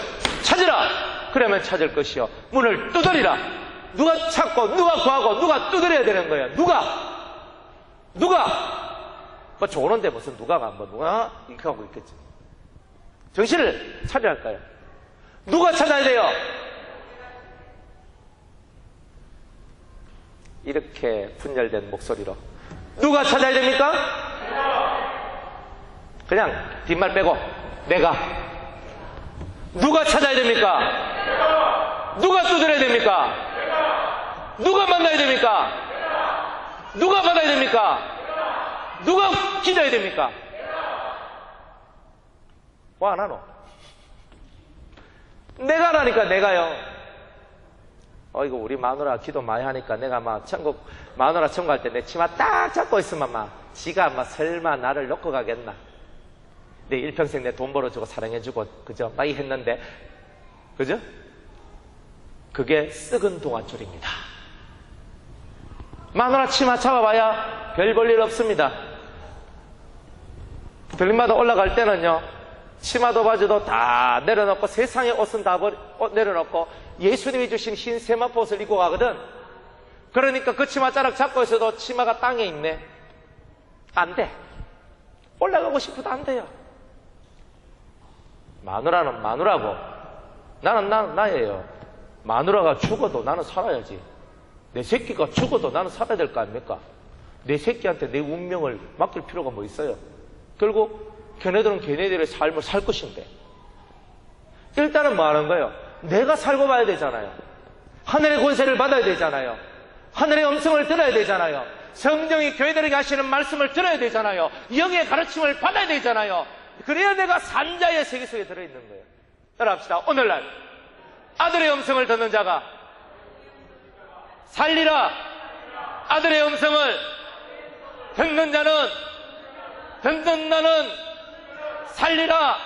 찾으라! 그러면 찾을 것이요. 문을 두드리라! 누가 찾고 누가 구하고 누가 두드려야 되는 거예요. 누가? 뭐 좋은데 무슨 누가가 뭐 누가 이렇게 하고 있겠지. 정신을 차려야 할까요? 누가 찾아야 돼요? 이렇게 분열된 목소리로 누가 찾아야 됩니까? 그냥 뒷말 빼고 내가. 누가 찾아야 됩니까? 누가 두드려야 됩니까? 누가 만나야 됩니까? 누가 받아야 됩니까? 누가 기도해야 됩니까? 뭐 안 하노? 내가 하라니까 내가요. 이거 우리 마누라 기도 많이 하니까 내가 막 천국, 마누라 천국 갈 때 내 치마 딱 잡고 있으면 막 지가 막 설마 나를 놓고 가겠나? 내 일평생 내 돈 벌어주고 사랑해주고, 그죠? 막 했는데, 그죠? 그게 썩은 동아줄입니다. 마누라 치마 잡아봐야 별 볼 일 없습니다. 들림마다 올라갈 때는요, 치마도 바지도 다 내려놓고 세상의 옷은 다 내려놓고 예수님이 주신 흰 세마포 옷을 입고 가거든. 그러니까 그 치마 자락 잡고 있어도 치마가 땅에 있네. 안 돼. 올라가고 싶어도 안 돼요. 마누라는 마누라고 나는 나예요. 마누라가 죽어도 나는 살아야지. 내 새끼가 죽어도 나는 살아야 될 거 아닙니까? 내 새끼한테 내 운명을 맡길 필요가 뭐 있어요? 결국 걔네들은 걔네들의 삶을 살 것인데 일단은 뭐 하는 거예요? 내가 살고 봐야 되잖아요. 하늘의 권세를 받아야 되잖아요. 하늘의 음성을 들어야 되잖아요. 성령이 교회들에게 하시는 말씀을 들어야 되잖아요. 영의 가르침을 받아야 되잖아요. 그래야 내가 산자의 세계 속에 들어있는 거예요. 따라합시다. 오늘날 아들의 음성을 듣는 자가 살리라. 아들의 음성을 듣는 자는 듣는 나는 살리라.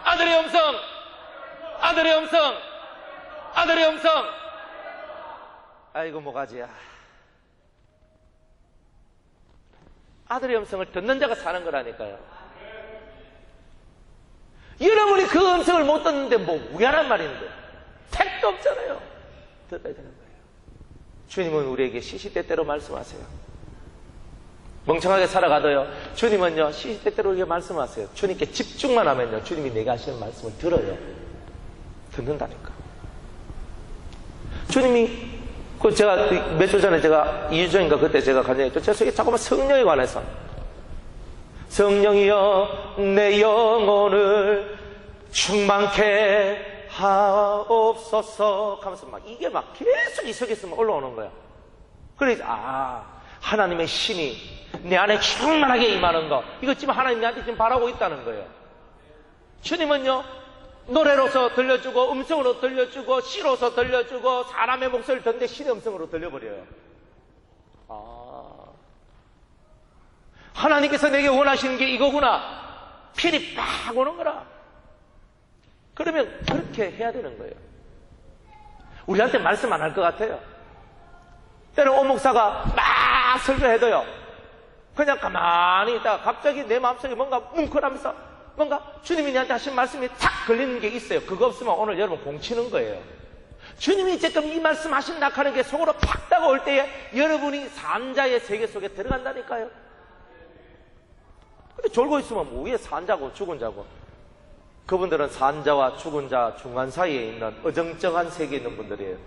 아들의 음성, 아들의 음성, 아들의 음성. 아이고 뭐가지야. 아들의 음성을 듣는 자가 사는 거라니까요. 여러분이 그 음성을 못 듣는데 뭐 우연한 말인데 택도 없잖아요. 들어야 되는 거예요. 주님은 우리에게 시시때때로 말씀하세요. 멍청하게 살아가도요, 주님은요 시시때때로 우리에게 말씀하세요. 주님께 집중만 하면요 주님이 내게 하시는 말씀을 들어요. 듣는다니까. 주님이 제가 몇 주 전에 제가 2주 전인가 그때 제가 간증했죠. 제 속에 자꾸만 성령에 관해서 성령이여 내 영혼을 충만케 하옵소서 하면서 막 이게 막 계속 이 속에서 올라오는 거야. 그래서 하나님의 신이 내 안에 충만하게 임하는 거, 이거 지금 하나님 나한테 지금 바라고 있다는 거예요. 주님은요 노래로서 들려주고 음성으로 들려주고 시로서 들려주고 사람의 목소리를 듣는데 신의 음성으로 들려버려요. 하나님께서 내게 원하시는 게 이거구나. 필이 팍 오는 거라. 그러면 그렇게 해야 되는 거예요. 우리한테 말씀 안 할 것 같아요. 때로 오 목사가 막 설교해도요 그냥 가만히 있다가 갑자기 내 마음속에 뭔가 뭉클하면서 뭔가 주님이 나한테 하신 말씀이 탁 걸리는 게 있어요. 그거 없으면 오늘 여러분 공치는 거예요. 주님이 지금 이 말씀 하신다 하는 게 속으로 팍 다가올 때에 여러분이 산자의 세계 속에 들어간다니까요. 근데 졸고 있으면 뭐 위에 산자고 죽은 자고. 그분들은 산자와 죽은 자 중간 사이에 있는 어정쩡한 세계에 있는 분들이에요.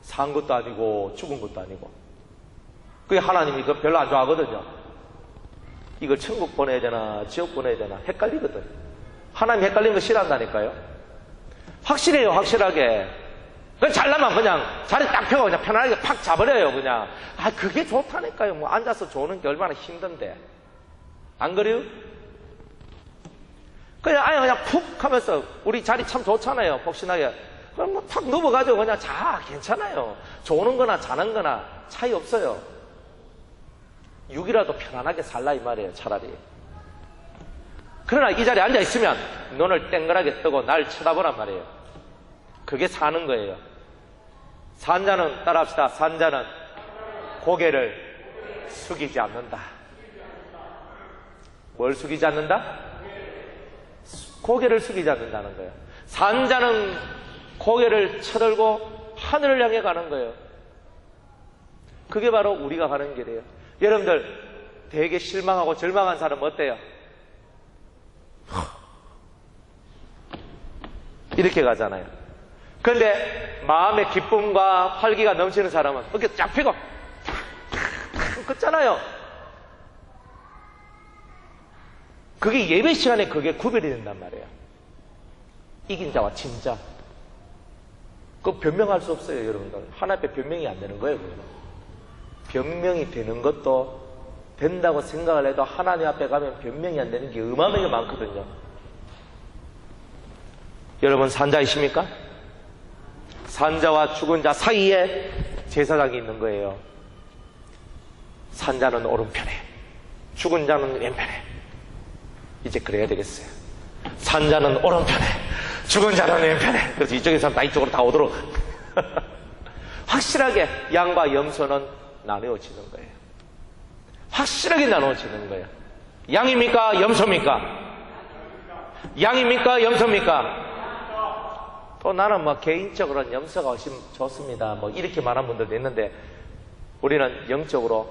산 것도 아니고 죽은 것도 아니고. 그게 하나님이 그거 별로 안 좋아하거든요. 이걸 천국 보내야 되나 지옥 보내야 되나 헷갈리거든. 하나님 헷갈리는 거 싫어한다니까요. 확실해요. 확실하게. 그냥 잘나면 그냥 자리 딱 펴고 그냥 편안하게 팍 잡아버려요. 그냥. 그게 좋다니까요. 뭐 앉아서 조는 게 얼마나 힘든데. 안 그래요? 그냥 아예 그냥 푹 하면서 우리 자리 참 좋잖아요. 폭신하게. 그럼 뭐 탁 누워가지고 그냥 자. 괜찮아요. 조는 거나 자는 거나 차이 없어요. 육이라도 편안하게 살라 이 말이에요. 차라리. 그러나 이 자리에 앉아있으면 눈을 땡그랗게 뜨고 날 쳐다보란 말이에요. 그게 사는 거예요. 산자는 따라합시다. 산자는 고개를 숙이지 않는다. 뭘 숙이지 않는다? 고개를 숙이지 않는다는 거예요. 산자는 고개를 쳐들고 하늘을 향해 가는 거예요. 그게 바로 우리가 가는 길이에요. 여러분들 되게 실망하고 절망한 사람 어때요? 이렇게 가잖아요. 그런데 마음의 기쁨과 활기가 넘치는 사람은 어깨 쫙 펴고 걷잖아요. 그게 예배 시간에 그게 구별이 된단 말이에요. 이긴 자와 진 자. 그거 변명할 수 없어요, 여러분들. 하나님 앞에 변명이 안 되는 거예요, 그거는. 변명이 되는 것도 된다고 생각을 해도 하나님 앞에 가면 변명이 안 되는 게 어마어마하게 많거든요. 여러분 산자이십니까? 산자와 죽은 자 사이에 제사장이 있는 거예요. 산자는 오른편에, 죽은 자는 왼편에. 이제 그래야 되겠어요. 산자는 오른편에, 죽은 자는 왼편에. 그래서 이쪽에 사람 다 이쪽으로 다 오도록. 확실하게 양과 염소는 나누어지는 거예요. 확실하게 나누어지는 거예요. 양입니까? 염소입니까? 양입니까? 염소입니까? 또 나는 뭐 개인적으로는 염소가 훨씬 좋습니다. 뭐 이렇게 말한 분들도 있는데 우리는 영적으로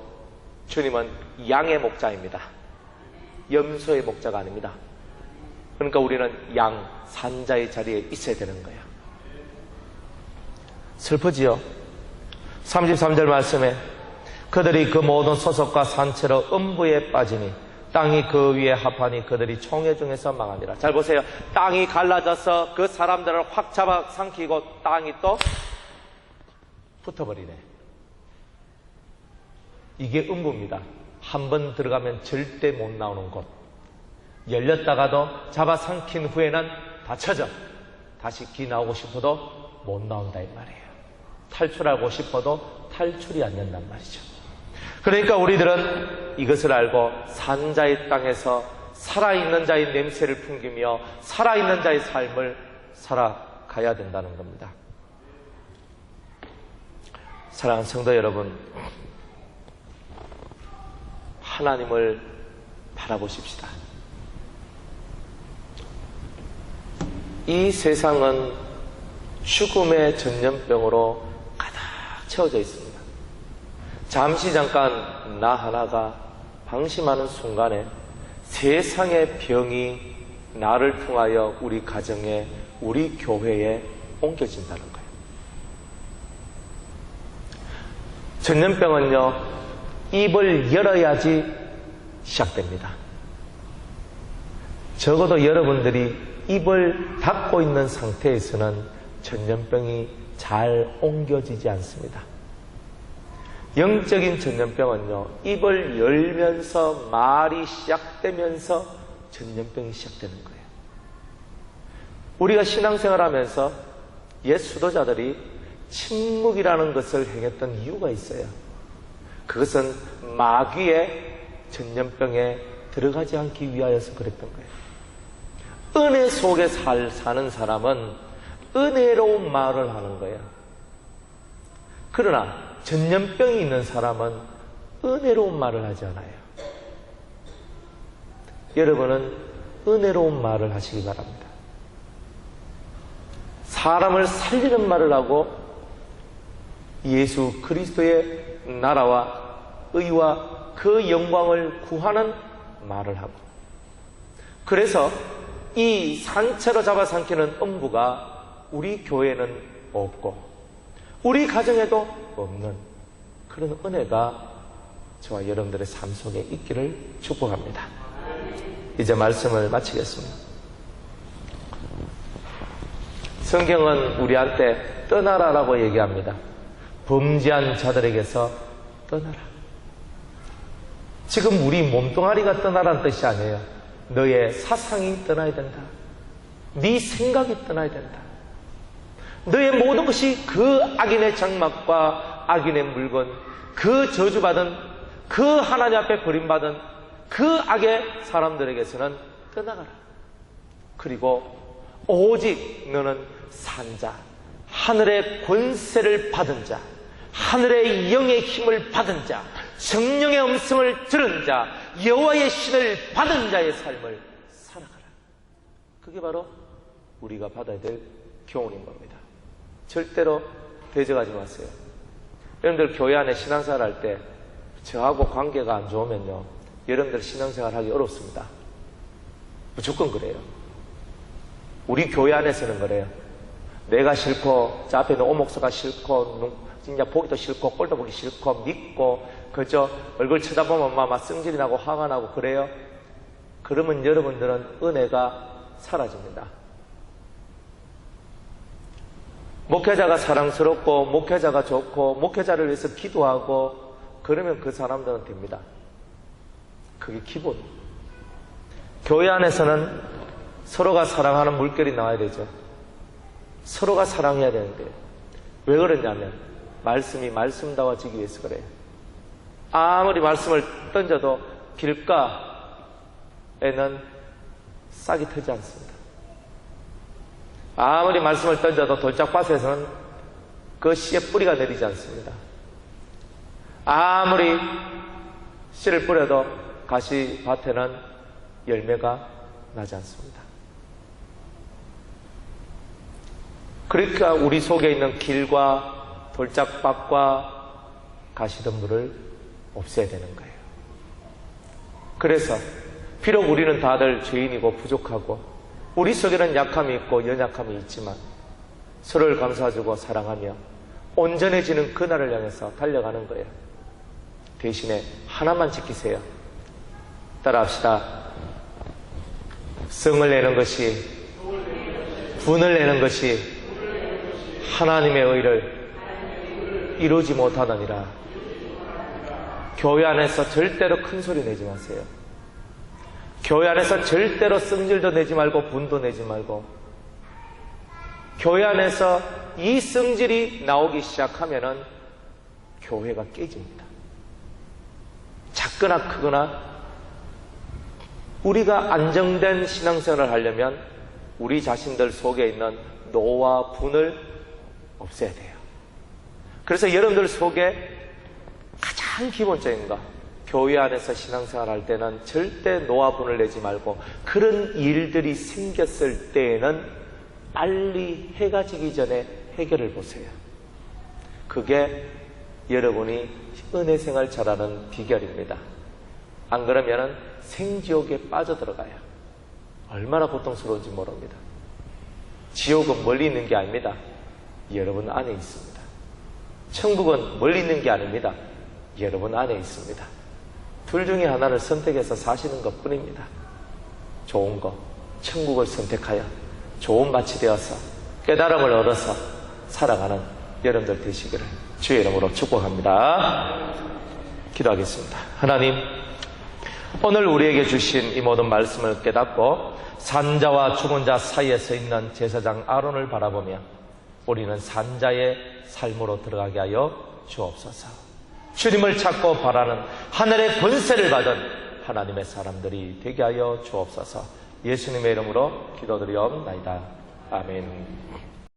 주님은 양의 목자입니다. 염소의 목자가 아닙니다. 그러니까 우리는 양, 산자의 자리에 있어야 되는 거예요. 슬프지요? 33절 말씀에 그들이 그 모든 소속과 산채로 음부에 빠지니 땅이 그 위에 합하니 그들이 총회 중에서 망하니라. 잘 보세요. 땅이 갈라져서 그 사람들을 확 잡아삼키고 땅이 또 붙어버리네. 이게 음부입니다. 한 번 들어가면 절대 못 나오는 곳. 열렸다가도 잡아삼킨 후에는 닫혀져. 다시 기 나오고 싶어도 못 나온다 이 말이에요. 탈출하고 싶어도 탈출이 안 된단 말이죠. 그러니까 우리들은 이것을 알고 산자의 땅에서 살아있는 자의 냄새를 풍기며 살아있는 자의 삶을 살아가야 된다는 겁니다. 사랑하는 성도 여러분, 하나님을 바라보십시다. 이 세상은 죽음의 전염병으로 가득 채워져 있습니다. 잠시 잠깐 나 하나가 방심하는 순간에 세상의 병이 나를 통하여 우리 가정에, 우리 교회에 옮겨진다는 거예요. 전염병은요, 입을 열어야지 시작됩니다. 적어도 여러분들이 입을 닫고 있는 상태에서는 전염병이 잘 옮겨지지 않습니다. 영적인 전염병은요, 입을 열면서 말이 시작되면서 전염병이 시작되는 거예요. 우리가 신앙생활 하면서 옛 수도자들이 침묵이라는 것을 행했던 이유가 있어요. 그것은 마귀의 전염병에 들어가지 않기 위하여서 그랬던 거예요. 은혜 속에 사는 사람은 은혜로운 말을 하는 거예요. 그러나 전염병이 있는 사람은 은혜로운 말을 하지 않아요. 여러분은 은혜로운 말을 하시기 바랍니다. 사람을 살리는 말을 하고 예수 그리스도의 나라와 의와 그 영광을 구하는 말을 하고, 그래서 이 산채로 잡아삼키는 음부가 우리 교회는 없고 우리 가정에도 없는 그런 은혜가 저와 여러분들의 삶 속에 있기를 축복합니다. 이제 말씀을 마치겠습니다. 성경은 우리한테 떠나라라고 얘기합니다. 범죄한 자들에게서 떠나라. 지금 우리 몸뚱아리가 떠나라는 뜻이 아니에요. 너의 사상이 떠나야 된다. 네 생각이 떠나야 된다. 너의 모든 것이 그 악인의 장막과 악인의 물건, 그 저주받은, 그 하나님 앞에 버림받은 그 악의 사람들에게서는 떠나가라. 그리고 오직 너는 산자, 하늘의 권세를 받은 자, 하늘의 영의 힘을 받은 자, 성령의 음성을 들은 자, 여호와의 신을 받은 자의 삶을 살아가라. 그게 바로 우리가 받아야 될 교훈인 겁니다. 절대로 대적하지 마세요. 여러분들 교회 안에 신앙생활 할 때 저하고 관계가 안 좋으면요, 여러분들 신앙생활 하기 어렵습니다. 무조건 그래요. 우리 교회 안에서는 그래요. 내가 싫고, 저 앞에 있는 오목사가 싫고, 진짜 보기도 싫고, 꼴도 보기 싫고, 믿고, 그저 얼굴 쳐다보면 막 성질이 나고 화가 나고 그래요. 그러면 여러분들은 은혜가 사라집니다. 목회자가 사랑스럽고, 목회자가 좋고, 목회자를 위해서 기도하고, 그러면 그 사람들은 됩니다. 그게 기본. 교회 안에서는 서로가 사랑하는 물결이 나와야 되죠. 서로가 사랑해야 되는데, 왜 그러냐면 말씀이 말씀다워지기 위해서 그래요. 아무리 말씀을 던져도 길가에는 싹이 트지 않습니다. 아무리 말씀을 던져도 돌짝밭에서는 그 씨의 뿌리가 내리지 않습니다. 아무리 씨를 뿌려도 가시밭에는 열매가 나지 않습니다. 그러니까 우리 속에 있는 길과 돌짝밭과 가시덤불을 없애야 되는 거예요. 그래서 비록 우리는 다들 죄인이고 부족하고 우리 속에는 약함이 있고 연약함이 있지만 서로를 감싸주고 사랑하며 온전해지는 그날을 향해서 달려가는 거예요. 대신에 하나만 지키세요. 따라합시다. 성을 내는 것이, 분을 내는 것이 하나님의 의를 이루지 못하느니라. 교회 안에서 절대로 큰 소리 내지 마세요. 교회 안에서 절대로 성질도 내지 말고 분도 내지 말고, 교회 안에서 이 성질이 나오기 시작하면은 교회가 깨집니다. 작거나 크거나 우리가 안정된 신앙생활을 하려면 우리 자신들 속에 있는 노와 분을 없애야 돼요. 그래서 여러분들 속에 가장 기본적인 거, 교회 안에서 신앙생활 할 때는 절대 노와 분을 내지 말고 그런 일들이 생겼을 때에는 빨리 해가 지기 전에 해결을 보세요. 그게 여러분이 은혜 생활 잘하는 비결입니다. 안 그러면은 생지옥에 빠져들어가요. 얼마나 고통스러운지 모릅니다. 지옥은 멀리 있는 게 아닙니다. 여러분 안에 있습니다. 천국은 멀리 있는 게 아닙니다. 여러분 안에 있습니다. 둘 중에 하나를 선택해서 사시는 것 뿐입니다. 좋은 거, 천국을 선택하여 좋은 밭이 되어서 깨달음을 얻어서 살아가는 여러분들 되시기를 주의 이름으로 축복합니다. 기도하겠습니다. 하나님, 오늘 우리에게 주신 이 모든 말씀을 깨닫고 산자와 죽은 자 사이에 서 있는 제사장 아론을 바라보며 우리는 산자의 삶으로 들어가게 하여 주옵소서. 주님을 찾고 바라는 하늘의 권세를 받은 하나님의 사람들이 되게 하여 주옵소서. 예수님의 이름으로 기도드리옵나이다. 아멘.